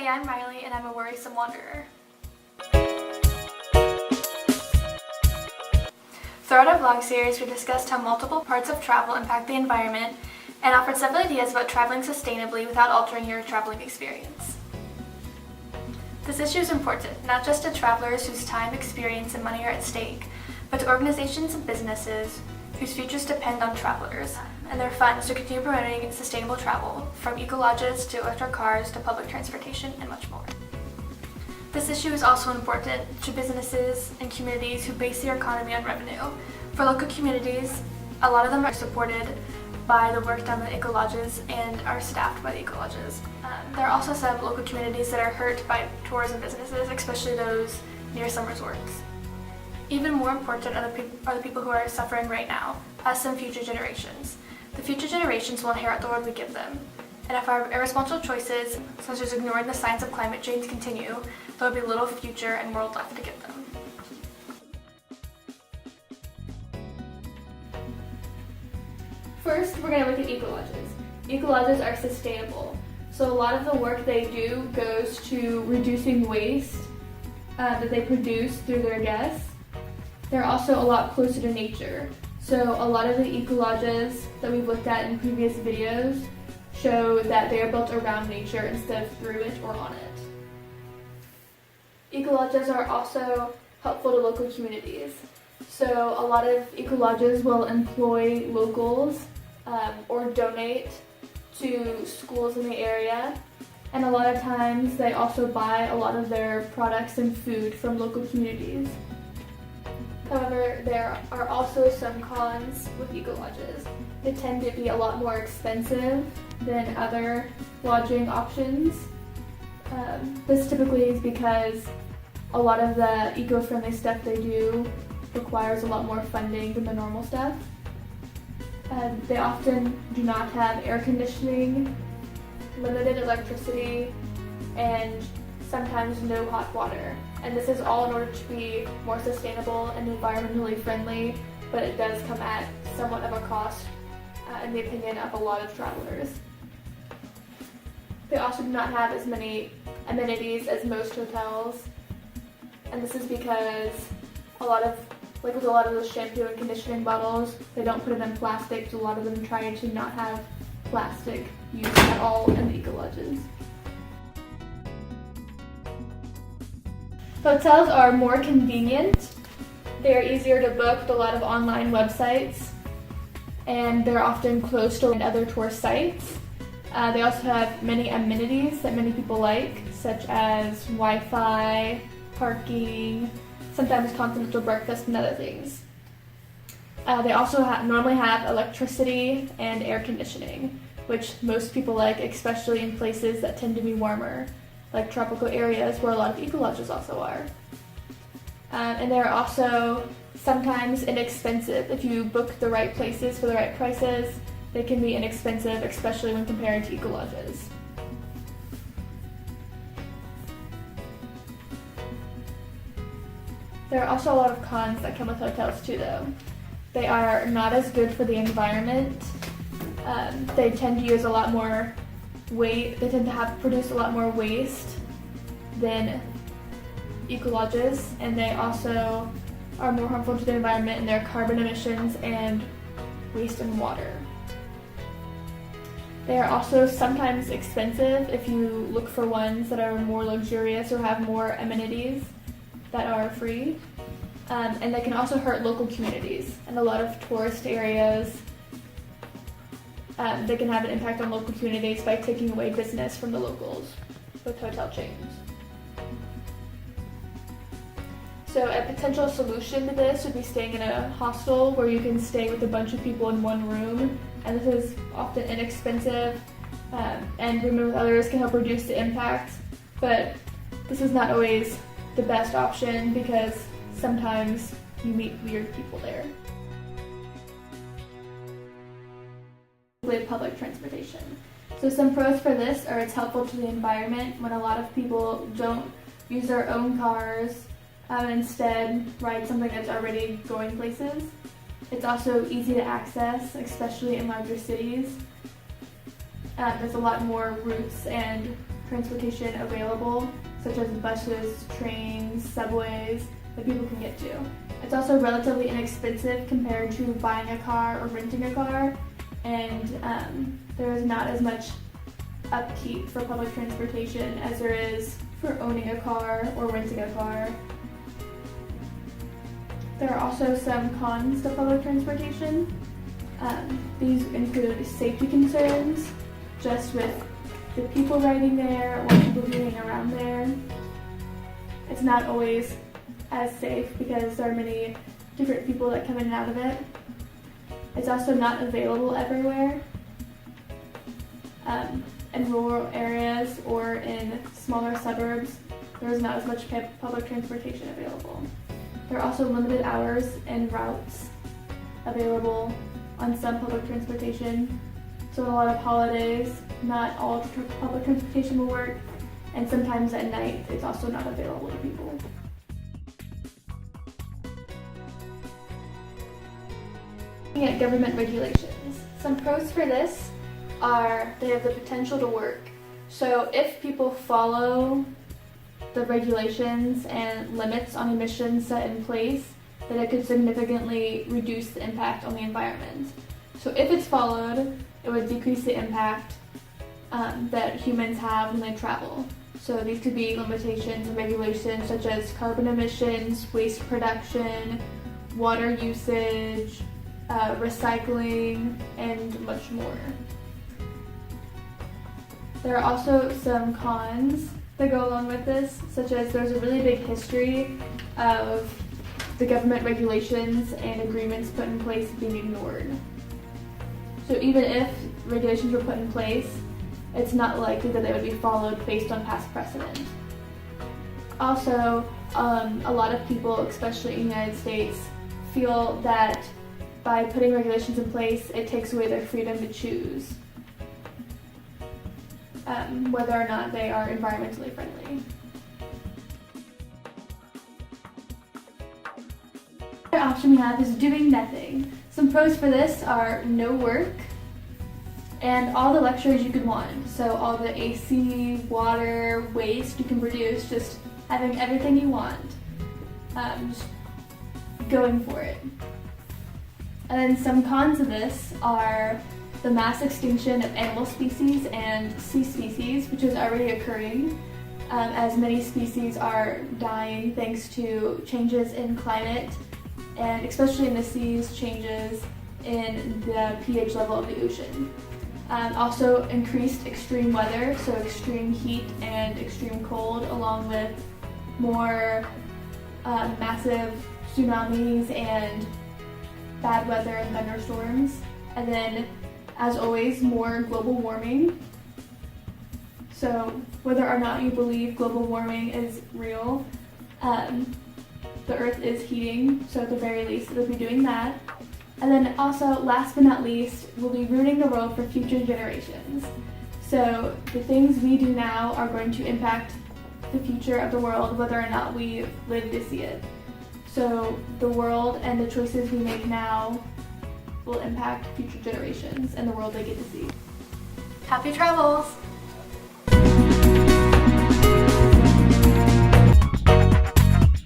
Hi, I'm Riley and I'm a worrisome wanderer. Throughout our vlog series, we discussed how multiple parts of travel impact the environment and offered several ideas about traveling sustainably without altering your traveling experience. This issue is important, not just to travelers whose time, experience, and money are at stake, but to organizations and businesses whose futures depend on travelers and their funds to continue promoting sustainable travel, from ecolodges to electric cars to public transportation and much more. This issue is also important to businesses and communities who base their economy on revenue. For local communities, a lot of them are supported by the work done by the ecolodges and are staffed by the ecolodges. There are also some local communities that are hurt by tourism businesses, especially those near some resorts. Even more important are the people who are suffering right now, us and future generations. The future generations will inherit the world we give them. And if our irresponsible choices, such as ignoring the signs of climate change, continue, there will be little future and world left to give them. First, we're going to look at ecolodges. Ecolodges are sustainable. So a lot of the work they do goes to reducing waste that they produce through their guests. They're also a lot closer to nature. So a lot of the ecolodges that we've looked at in previous videos show that they are built around nature instead of through it or on it. Ecolodges are also helpful to local communities. So a lot of ecolodges will employ locals or donate to schools in the area. And a lot of times they also buy a lot of their products and food from local communities. However, there are also some cons with ecolodges. They tend to be a lot more expensive than other lodging options. This typically is because a lot of the eco-friendly stuff they do requires a lot more funding than the normal stuff. They often do not have air conditioning, limited electricity, and sometimes no hot water. And this is all in order to be more sustainable and environmentally friendly, but it does come at somewhat of a cost, in the opinion of a lot of travelers. They also do not have as many amenities as most hotels, and this is because with a lot of those shampoo and conditioning bottles, they don't put it in plastic, so a lot of them try to not have plastic used at all in the ecolodges. Hotels are more convenient. They are easier to book with a lot of online websites, and they're often close to other tourist sites. They also have many amenities that many people like, such as Wi-Fi, parking, sometimes continental breakfast, and other things. They also normally have electricity and air conditioning, which most people like, especially in places that tend to be warmer, like tropical areas where a lot of ecolodges also are. And they're also sometimes inexpensive. If you book the right places for the right prices, they can be inexpensive, especially when compared to ecolodges. There are also a lot of cons that come with hotels too, though. They are not as good for the environment. They tend to use a lot more weight. They tend to produce a lot more waste than ecolodges, and they also are more harmful to the environment in their carbon emissions and waste in water. They are also sometimes expensive if you look for ones that are more luxurious or have more amenities that are free. And they can also hurt local communities. In a lot of tourist areas, they can have an impact on local communities by taking away business from the locals with hotel chains. So a potential solution to this would be staying in a hostel where you can stay with a bunch of people in one room, and this is often inexpensive, and rooming with others can help reduce the impact, but this is not always the best option because sometimes you meet weird people there. Public transportation. So some pros for this are it's helpful to the environment when a lot of people don't use their own cars and instead ride something that's already going places. It's also easy to access, especially in larger cities. There's a lot more routes and transportation available, such as buses, trains, subways, that people can get to. It's also relatively inexpensive compared to buying a car or renting a car, and there is not as much upkeep for public transportation as there is for owning a car or renting a car. There are also some cons to public transportation. These include safety concerns, just with the people riding there or people being around there. It's not always as safe because there are many different people that come in and out of it. It's also not available everywhere. In rural areas or in smaller suburbs, there is not as much public transportation available. There are also limited hours and routes available on some public transportation. So on a lot of holidays, not all public transportation will work, and sometimes at night it's also not available to people. Looking at government regulations. Some pros for this are they have the potential to work. So if people follow the regulations and limits on emissions set in place, then it could significantly reduce the impact on the environment. So if it's followed, it would decrease the impact that humans have when they travel. So these could be limitations and regulations such as carbon emissions, waste production, water usage, recycling, and much more. There are also some cons that go along with this, such as there's a really big history of the government regulations and agreements put in place being ignored. So even if regulations were put in place, it's not likely that they would be followed based on past precedent. Also, a lot of people, especially in the United States, feel that by putting regulations in place, it takes away their freedom to choose whether or not they are environmentally friendly. The other option we have is doing nothing. Some pros for this are no work and all the luxuries you could want. So all the AC, water, waste you can produce, just having everything you want. Just going for it. And then some cons of this are the mass extinction of animal species and sea species, which is already occurring, as many species are dying thanks to changes in climate, and especially in the seas, changes in the pH level of the ocean. Also increased extreme weather, so extreme heat and extreme cold, along with more massive tsunamis and bad weather and thunderstorms. And then, as always, more global warming. So whether or not you believe global warming is real, the Earth is heating, so at the very least it'll be doing that. And then also, last but not least, we'll be ruining the world for future generations. So the things we do now are going to impact the future of the world, whether or not we live to see it. So the world and the choices we make now will impact future generations and the world they get to see. Happy travels!